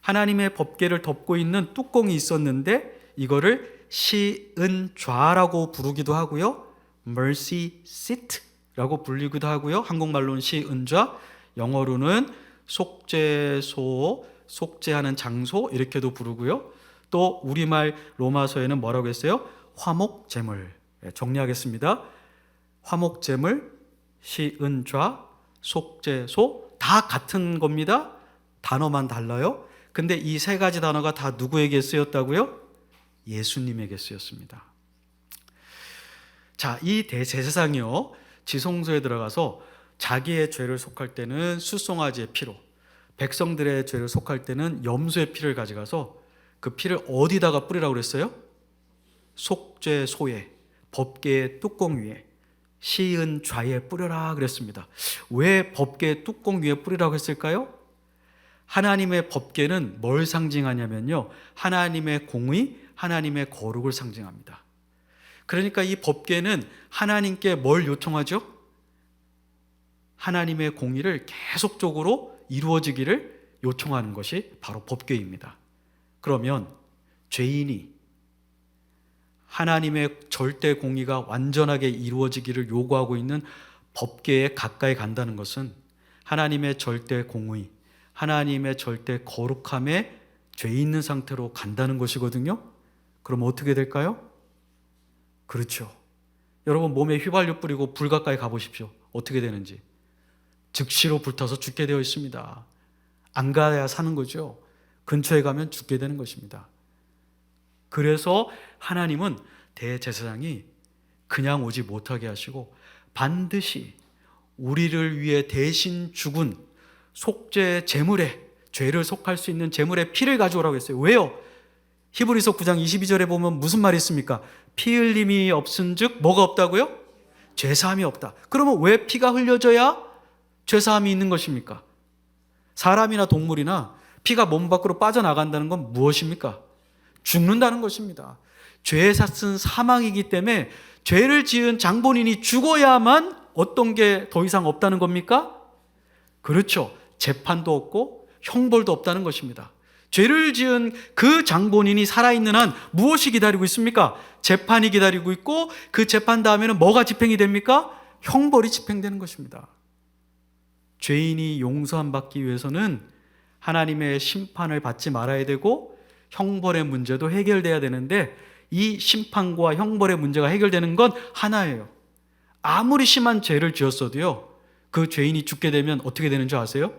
하나님의 법궤를 덮고 있는 뚜껑이 있었는데 이거를 시, 은, 좌라고 부르기도 하고요. mercy seat라고 불리기도 하고요. 한국말로는 시, 은, 좌, 영어로는 속죄소, 속죄하는 장소 이렇게도 부르고요. 또 우리말 로마서에는 뭐라고 했어요? 화목제물. 정리하겠습니다. 화목제물, 시, 은, 좌, 속죄소 다 같은 겁니다. 단어만 달라요. 근데 이 세 가지 단어가 다 누구에게 쓰였다고요? 예수님에게 쓰였습니다. 자, 이 대제사장이요, 지성소에 들어가서 자기의 죄를 속할 때는 숫송아지의 피로, 백성들의 죄를 속할 때는 염소의 피를 가져가서 그 피를 어디다가 뿌리라고 그랬어요? 속죄소에, 법궤의 뚜껑 위에, 시은 좌에 뿌려라 그랬습니다. 왜 법궤의 뚜껑 위에 뿌리라고 했을까요? 하나님의 법궤는 뭘 상징하냐면요, 하나님의 공의, 하나님의 거룩을 상징합니다. 그러니까 이 법궤는 하나님께 뭘 요청하죠? 하나님의 공의를 계속적으로 이루어지기를 요청하는 것이 바로 법궤입니다. 그러면 죄인이 하나님의 절대 공의가 완전하게 이루어지기를 요구하고 있는 법궤에 가까이 간다는 것은 하나님의 절대 공의, 하나님의 절대 거룩함에 죄 있는 상태로 간다는 것이거든요. 그럼 어떻게 될까요? 그렇죠. 여러분 몸에 휘발유 뿌리고 불 가까이 가보십시오. 어떻게 되는지. 즉시로 불타서 죽게 되어 있습니다. 안 가야 사는 거죠. 근처에 가면 죽게 되는 것입니다. 그래서 하나님은 대제사장이 그냥 오지 못하게 하시고 반드시 우리를 위해 대신 죽은 속죄 제물에, 죄를 속할 수 있는 제물의 피를 가져오라고 했어요. 왜요? 히브리서 9장 22절에 보면 무슨 말이 있습니까? 피 흘림이 없은즉 뭐가 없다고요? 죄사함이 없다. 그러면 왜 피가 흘려져야 죄사함이 있는 것입니까? 사람이나 동물이나 피가 몸 밖으로 빠져나간다는 건 무엇입니까? 죽는다는 것입니다. 죄의 삭은 사망이기 때문에 죄를 지은 장본인이 죽어야만 어떤 게 더 이상 없다는 겁니까? 그렇죠. 재판도 없고 형벌도 없다는 것입니다. 죄를 지은 그 장본인이 살아있는 한 무엇이 기다리고 있습니까? 재판이 기다리고 있고, 그 재판 다음에는 뭐가 집행이 됩니까? 형벌이 집행되는 것입니다. 죄인이 용서함 받기 위해서는 하나님의 심판을 받지 말아야 되고 형벌의 문제도 해결돼야 되는데, 이 심판과 형벌의 문제가 해결되는 건 하나예요. 아무리 심한 죄를 지었어도요, 그 죄인이 죽게 되면 어떻게 되는 줄 아세요?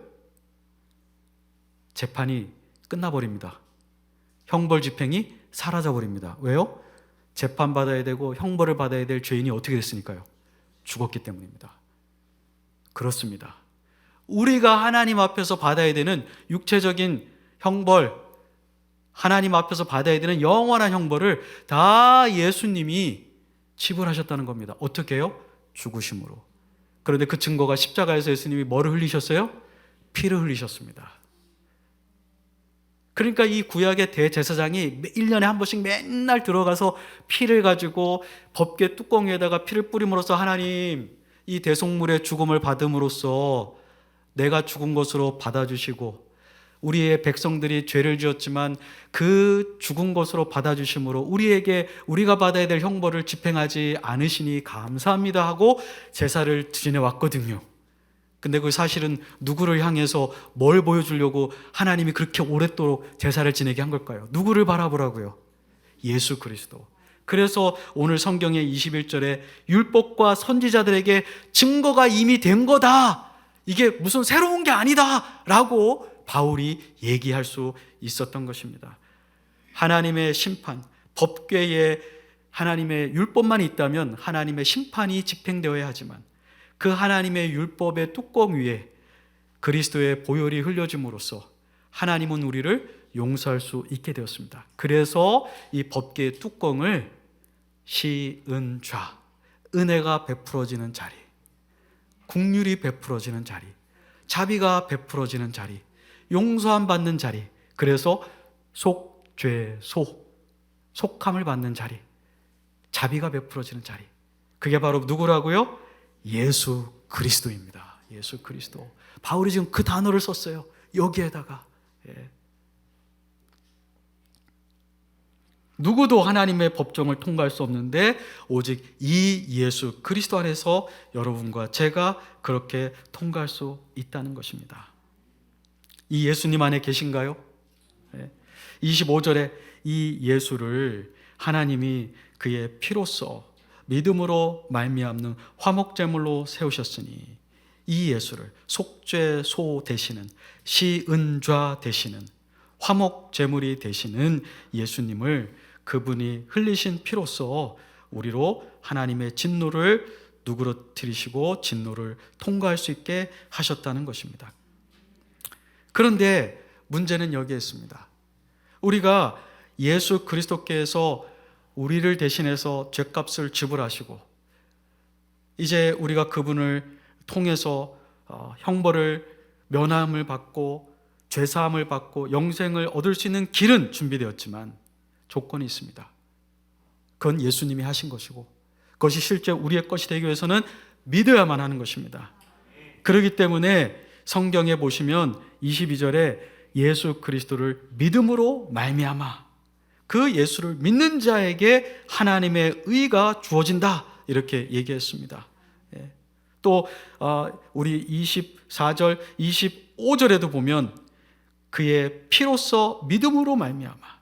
재판이 끝나버립니다. 형벌 집행이 사라져버립니다. 왜요? 재판받아야 되고 형벌을 받아야 될 죄인이 어떻게 됐으니까요? 죽었기 때문입니다. 그렇습니다. 우리가 하나님 앞에서 받아야 되는 육체적인 형벌, 하나님 앞에서 받아야 되는 영원한 형벌을 다 예수님이 지불하셨다는 겁니다. 어떻게 해요? 죽으심으로. 그런데 그 증거가 십자가에서 예수님이 뭐를 흘리셨어요? 피를 흘리셨습니다. 그러니까 이 구약의 대제사장이 1년에 한 번씩 맨날 들어가서 피를 가지고 법궤 뚜껑 위에다가 피를 뿌림으로써, 하나님, 이 대속물의 죽음을 받음으로써 내가 죽은 것으로 받아주시고, 우리의 백성들이 죄를 지었지만 그 죽은 것으로 받아주심으로 우리가 받아야 될 형벌을 집행하지 않으시니 감사합니다 하고 제사를 지내왔거든요. 근데 그 사실은 누구를 향해서 뭘 보여주려고 하나님이 그렇게 오랫도록 제사를 지내게 한 걸까요? 누구를 바라보라고요? 예수 그리스도. 그래서 오늘 성경의 21절에 율법과 선지자들에게 증거가 이미 된 거다, 이게 무슨 새로운 게 아니다 라고 바울이 얘기할 수 있었던 것입니다. 하나님의 심판, 법궤에 하나님의 율법만 있다면 하나님의 심판이 집행되어야 하지만, 그 하나님의 율법의 뚜껑 위에 그리스도의 보혈이 흘려짐으로써 하나님은 우리를 용서할 수 있게 되었습니다. 그래서 이 법궤의 뚜껑을 시은좌, 은혜가 베풀어지는 자리, 긍휼이 베풀어지는 자리, 자비가 베풀어지는 자리, 용서함 받는 자리, 그래서 속죄소, 속함을 받는 자리, 자비가 베풀어지는 자리, 그게 바로 누구라고요? 예수 그리스도입니다. 예수 그리스도. 바울이 지금 그 단어를 썼어요. 여기에다가. 누구도 하나님의 법정을 통과할 수 없는데 오직 이 예수 그리스도 안에서 여러분과 제가 그렇게 통과할 수 있다는 것입니다. 이 예수님 안에 계신가요? 25절에 이 예수를 하나님이 그의 피로써 믿음으로 말미암는 화목제물로 세우셨으니, 이 예수를 속죄소 되시는, 시은좌 되시는, 화목제물이 되시는 예수님을 그분이 흘리신 피로써 우리로 하나님의 진노를 누그러뜨리시고 진노를 통과할 수 있게 하셨다는 것입니다. 그런데 문제는 여기에 있습니다. 우리가 예수 그리스도께서 우리를 대신해서 죗값을 지불하시고, 이제 우리가 그분을 통해서 형벌을 면함을 받고 죄사함을 받고 영생을 얻을 수 있는 길은 준비되었지만 조건이 있습니다. 그건 예수님이 하신 것이고, 그것이 실제 우리의 것이 되기 위해서는 믿어야만 하는 것입니다. 그렇기 때문에 성경에 보시면 22절에 예수 그리스도를 믿음으로 말미암아, 그 예수를 믿는 자에게 하나님의 의가 주어진다, 이렇게 얘기했습니다. 또 우리 24절, 25절에도 보면 그의 피로써 믿음으로 말미암아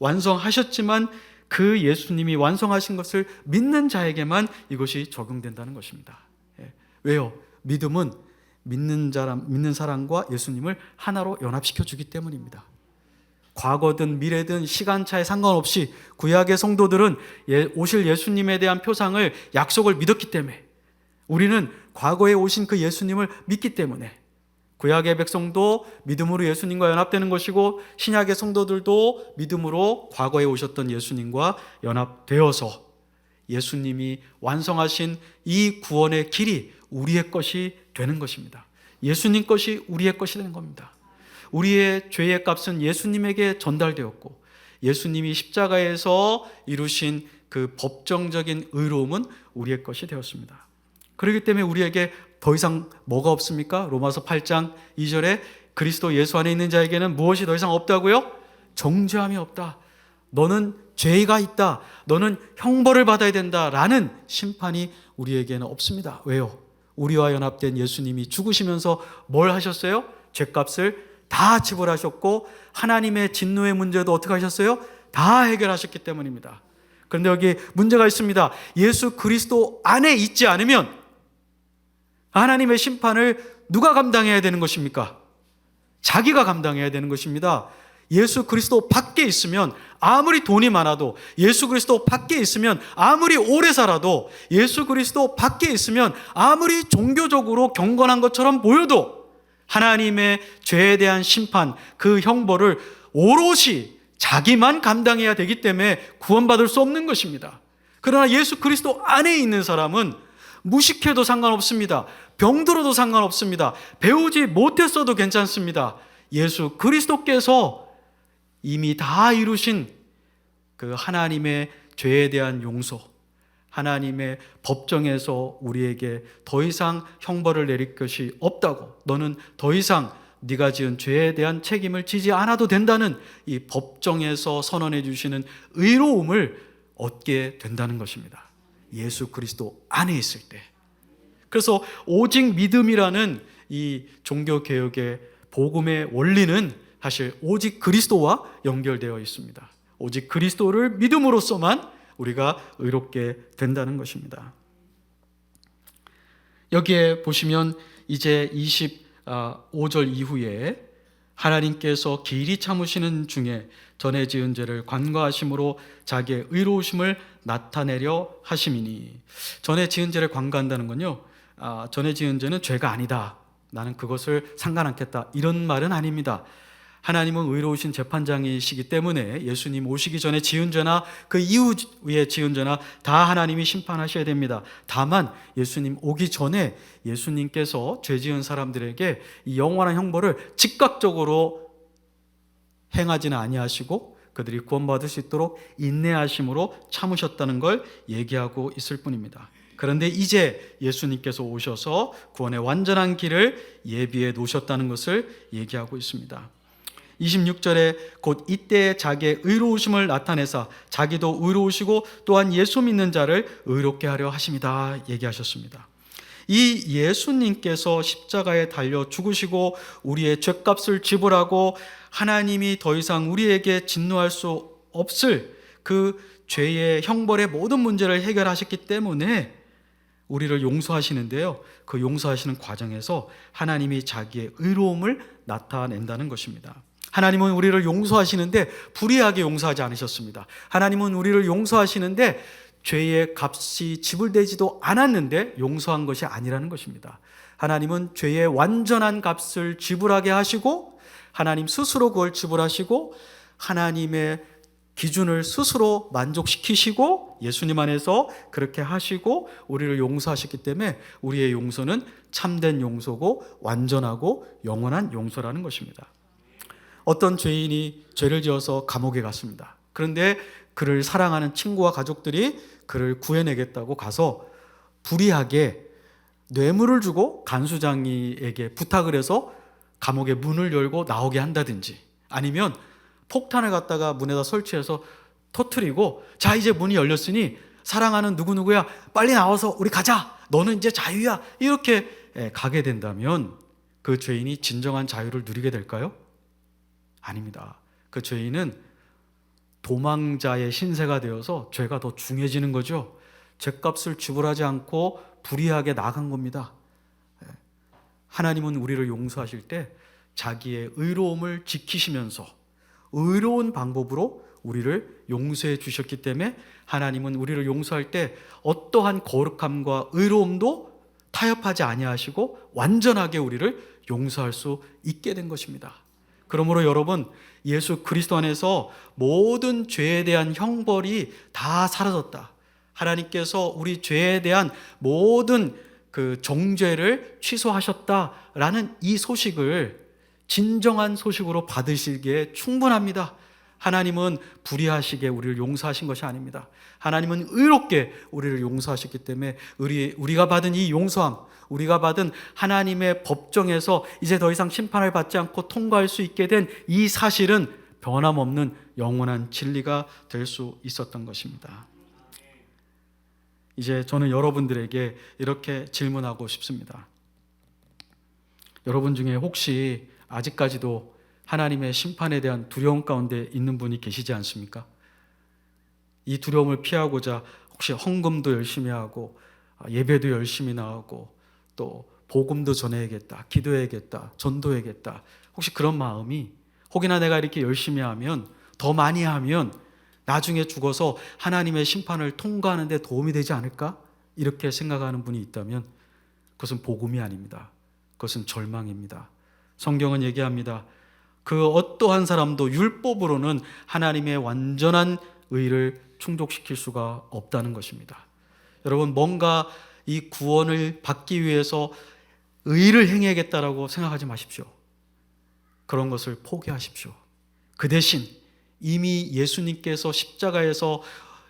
완성하셨지만 그 예수님이 완성하신 것을 믿는 자에게만 이것이 적용된다는 것입니다. 왜요? 믿음은 믿는 사람과 예수님을 하나로 연합시켜 주기 때문입니다. 과거든 미래든 시간차에 상관없이 구약의 성도들은 오실 예수님에 대한 표상을, 약속을 믿었기 때문에, 우리는 과거에 오신 그 예수님을 믿기 때문에 구약의 백성도 믿음으로 예수님과 연합되는 것이고, 신약의 성도들도 믿음으로 과거에 오셨던 예수님과 연합되어서 예수님이 완성하신 이 구원의 길이 우리의 것이 되는 것입니다. 예수님 것이 우리의 것이 되는 겁니다. 우리의 죄의 값은 예수님에게 전달되었고, 예수님이 십자가에서 이루신 그 법정적인 의로움은 우리의 것이 되었습니다. 그렇기 때문에 우리에게 더 이상 뭐가 없습니까? 로마서 8장 2절에 그리스도 예수 안에 있는 자에게는 무엇이 더 이상 없다고요? 정죄함이 없다. 너는 죄가 있다. 너는 형벌을 받아야 된다라는 심판이 우리에게는 없습니다. 왜요? 우리와 연합된 예수님이 죽으시면서 뭘 하셨어요? 죄값을 다 지불하셨고 하나님의 진노의 문제도 어떻게 하셨어요? 다 해결하셨기 때문입니다. 그런데 여기 문제가 있습니다. 예수 그리스도 안에 있지 않으면 하나님의 심판을 누가 감당해야 되는 것입니까? 자기가 감당해야 되는 것입니다. 예수 그리스도 밖에 있으면 아무리 돈이 많아도, 예수 그리스도 밖에 있으면 아무리 오래 살아도, 예수 그리스도 밖에 있으면 아무리 종교적으로 경건한 것처럼 보여도 하나님의 죄에 대한 심판, 그 형벌을 오롯이 자기만 감당해야 되기 때문에 구원받을 수 없는 것입니다. 그러나 예수 그리스도 안에 있는 사람은 무식해도 상관없습니다. 병들어도 상관없습니다. 배우지 못했어도 괜찮습니다. 예수 그리스도께서 이미 다 이루신 그 하나님의 죄에 대한 용서, 하나님의 법정에서 우리에게 더 이상 형벌을 내릴 것이 없다고, 너는 더 이상 네가 지은 죄에 대한 책임을 지지 않아도 된다는 이 법정에서 선언해 주시는 의로움을 얻게 된다는 것입니다. 예수 그리스도 안에 있을 때. 그래서 오직 믿음이라는 이 종교개혁의 복음의 원리는 사실 오직 그리스도와 연결되어 있습니다. 오직 그리스도를 믿음으로써만 우리가 의롭게 된다는 것입니다. 여기에 보시면 이제 25절 이후에 하나님께서 길이 참으시는 중에 전에 지은 죄를 관과하심으로 자기의 의로우심을 나타내려 하심이니, 전에 지은 죄를 관과한다는 건요, 전에 지은 죄는 죄가 아니다, 나는 그것을 상관 않겠다, 이런 말은 아닙니다. 하나님은 의로우신 재판장이시기 때문에 예수님 오시기 전에 지은 죄나 그 이후에 지은 죄나 다 하나님이 심판하셔야 됩니다. 다만 예수님 오기 전에 예수님께서 죄 지은 사람들에게 이 영원한 형벌을 즉각적으로 행하지는 아니하시고 그들이 구원받을 수 있도록 인내하심으로 참으셨다는 걸 얘기하고 있을 뿐입니다. 그런데 이제 예수님께서 오셔서 구원의 완전한 길을 예비해 놓으셨다는 것을 얘기하고 있습니다. 26절에 곧 이때에 자기의 의로우심을 나타내사 자기도 의로우시고 또한 예수 믿는 자를 의롭게 하려 하심이다 얘기하셨습니다. 이 예수님께서 십자가에 달려 죽으시고 우리의 죄값을 지불하고 하나님이 더 이상 우리에게 진노할 수 없을 그 죄의 형벌의 모든 문제를 해결하셨기 때문에 우리를 용서하시는데요, 그 용서하시는 과정에서 하나님이 자기의 의로움을 나타낸다는 것입니다. 하나님은 우리를 용서하시는데 불의하게 용서하지 않으셨습니다. 하나님은 우리를 용서하시는데 죄의 값이 지불되지도 않았는데 용서한 것이 아니라는 것입니다. 하나님은 죄의 완전한 값을 지불하게 하시고 하나님 스스로 그걸 지불하시고 하나님의 기준을 스스로 만족시키시고 예수님 안에서 그렇게 하시고 우리를 용서하셨기 때문에 우리의 용서는 참된 용서고 완전하고 영원한 용서라는 것입니다. 어떤 죄인이 죄를 지어서 감옥에 갔습니다. 그런데 그를 사랑하는 친구와 가족들이 그를 구해내겠다고 가서 불의하게 뇌물을 주고 간수장이에게 부탁을 해서 감옥의 문을 열고 나오게 한다든지, 아니면 폭탄을 갖다가 문에다 설치해서 터뜨리고, 자 이제 문이 열렸으니 사랑하는 누구누구야 빨리 나와서 우리 가자, 너는 이제 자유야, 이렇게 가게 된다면 그 죄인이 진정한 자유를 누리게 될까요? 아닙니다. 그 죄인은 도망자의 신세가 되어서 죄가 더 중해지는 거죠. 죄값을 지불하지 않고 불의하게 나간 겁니다. 하나님은 우리를 용서하실 때 자기의 의로움을 지키시면서 의로운 방법으로 우리를 용서해 주셨기 때문에 하나님은 우리를 용서할 때 어떠한 거룩함과 의로움도 타협하지 아니하시고 완전하게 우리를 용서할 수 있게 된 것입니다. 그러므로 여러분, 예수 그리스도 안에서 모든 죄에 대한 형벌이 다 사라졌다, 하나님께서 우리 죄에 대한 모든 그 정죄를 취소하셨다라는 이 소식을 진정한 소식으로 받으시기에 충분합니다. 하나님은 불의하시게 우리를 용서하신 것이 아닙니다. 하나님은 의롭게 우리를 용서하셨기 때문에 우리가 받은 이 용서함, 우리가 받은 하나님의 법정에서 이제 더 이상 심판을 받지 않고 통과할 수 있게 된 이 사실은 변함없는 영원한 진리가 될 수 있었던 것입니다. 이제 저는 여러분들에게 이렇게 질문하고 싶습니다. 여러분 중에 혹시 아직까지도 하나님의 심판에 대한 두려움 가운데 있는 분이 계시지 않습니까? 이 두려움을 피하고자 혹시 헌금도 열심히 하고 예배도 열심히 나오고 또 복음도 전해야겠다, 기도해야겠다, 전도해야겠다, 혹시 그런 마음이, 혹이나 내가 이렇게 열심히 하면, 더 많이 하면 나중에 죽어서 하나님의 심판을 통과하는 데 도움이 되지 않을까? 이렇게 생각하는 분이 있다면 그것은 복음이 아닙니다. 그것은 절망입니다. 성경은 얘기합니다. 그 어떠한 사람도 율법으로는 하나님의 완전한 의를 충족시킬 수가 없다는 것입니다. 여러분, 뭔가 이 구원을 받기 위해서 의를 행해야겠다라고 생각하지 마십시오. 그런 것을 포기하십시오. 그 대신 이미 예수님께서 십자가에서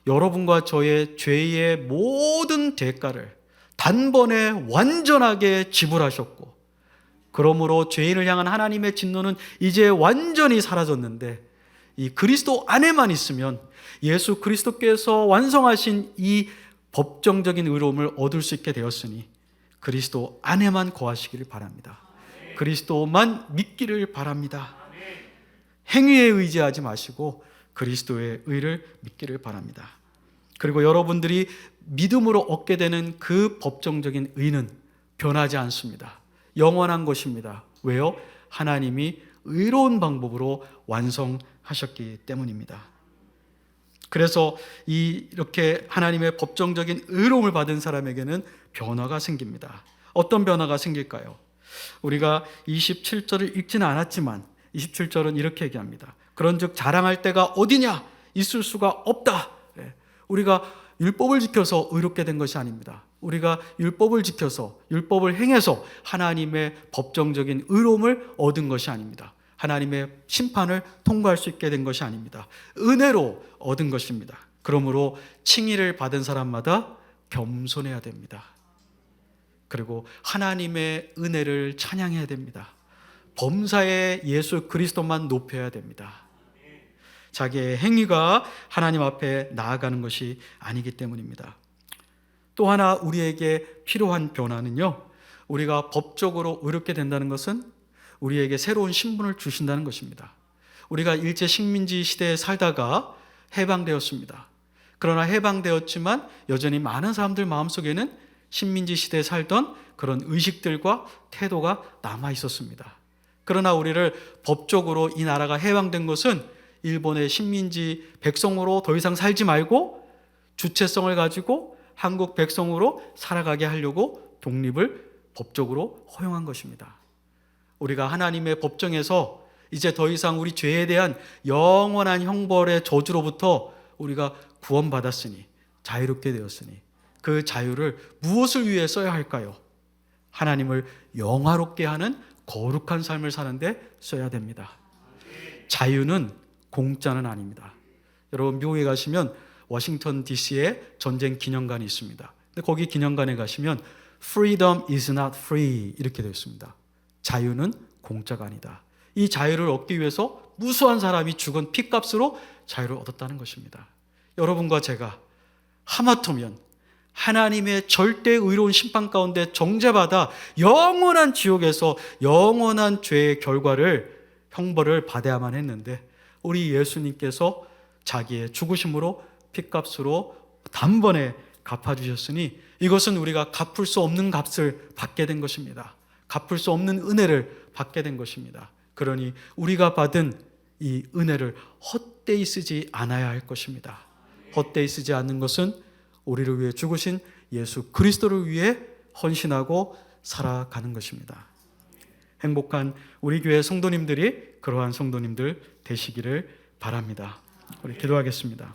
여러분과 저의 죄의 모든 대가를 단번에 완전하게 지불하셨고, 그러므로 죄인을 향한 하나님의 진노는 이제 완전히 사라졌는데, 이 그리스도 안에만 있으면 예수 그리스도께서 완성하신 이 법정적인 의로움을 얻을 수 있게 되었으니 그리스도 안에만 거하시기를 바랍니다. 그리스도만 믿기를 바랍니다. 행위에 의지하지 마시고 그리스도의 의를 믿기를 바랍니다. 그리고 여러분들이 믿음으로 얻게 되는 그 법정적인 의는 변하지 않습니다. 영원한 것입니다. 왜요? 하나님이 의로운 방법으로 완성하셨기 때문입니다. 그래서 이렇게 하나님의 법정적인 의로움을 받은 사람에게는 변화가 생깁니다. 어떤 변화가 생길까요? 우리가 27절을 읽지는 않았지만 27절은 이렇게 얘기합니다. 그런즉 자랑할 때가 어디냐? 있을 수가 없다. 우리가 율법을 지켜서 의롭게 된 것이 아닙니다. 우리가 율법을 지켜서, 율법을 행해서 하나님의 법정적인 의로움을 얻은 것이 아닙니다. 하나님의 심판을 통과할 수 있게 된 것이 아닙니다. 은혜로 얻은 것입니다. 그러므로 칭의를 받은 사람마다 겸손해야 됩니다. 그리고 하나님의 은혜를 찬양해야 됩니다. 범사에 예수 그리스도만 높여야 됩니다. 자기의 행위가 하나님 앞에 나아가는 것이 아니기 때문입니다. 또 하나 우리에게 필요한 변화는요, 우리가 법적으로 의롭게 된다는 것은 우리에게 새로운 신분을 주신다는 것입니다. 우리가 일제 식민지 시대에 살다가 해방되었습니다. 그러나 해방되었지만 여전히 많은 사람들 마음속에는 식민지 시대에 살던 그런 의식들과 태도가 남아 있었습니다. 그러나 우리를 법적으로 이 나라가 해방된 것은 일본의 식민지 백성으로 더 이상 살지 말고 주체성을 가지고 한국 백성으로 살아가게 하려고 독립을 법적으로 허용한 것입니다. 우리가 하나님의 법정에서 이제 더 이상 우리 죄에 대한 영원한 형벌의 저주로부터 우리가 구원받았으니, 자유롭게 되었으니 그 자유를 무엇을 위해 써야 할까요? 하나님을 영화롭게 하는 거룩한 삶을 사는데 써야 됩니다. 자유는 공짜는 아닙니다. 여러분, 미국에 가시면 워싱턴 DC에 전쟁 기념관이 있습니다. 근데 거기 기념관에 가시면 Freedom is not free 이렇게 되어 있습니다. 자유는 공짜가 아니다. 이 자유를 얻기 위해서 무수한 사람이 죽은 피값으로 자유를 얻었다는 것입니다. 여러분과 제가 하마터면 하나님의 절대 의로운 심판 가운데 정죄받아 영원한 지옥에서 영원한 죄의 결과를, 형벌을 받아야만 했는데, 우리 예수님께서 자기의 죽으심으로 피값으로 단번에 갚아주셨으니 이것은 우리가 갚을 수 없는 값을 받게 된 것입니다. 갚을 수 없는 은혜를 받게 된 것입니다. 그러니 우리가 받은 이 은혜를 헛되이 쓰지 않아야 할 것입니다. 헛되이 쓰지 않는 것은 우리를 위해 죽으신 예수 그리스도를 위해 헌신하고 살아가는 것입니다. 행복한 우리 교회 성도님들이 그러한 성도님들 되시기를 바랍니다. 우리 기도하겠습니다.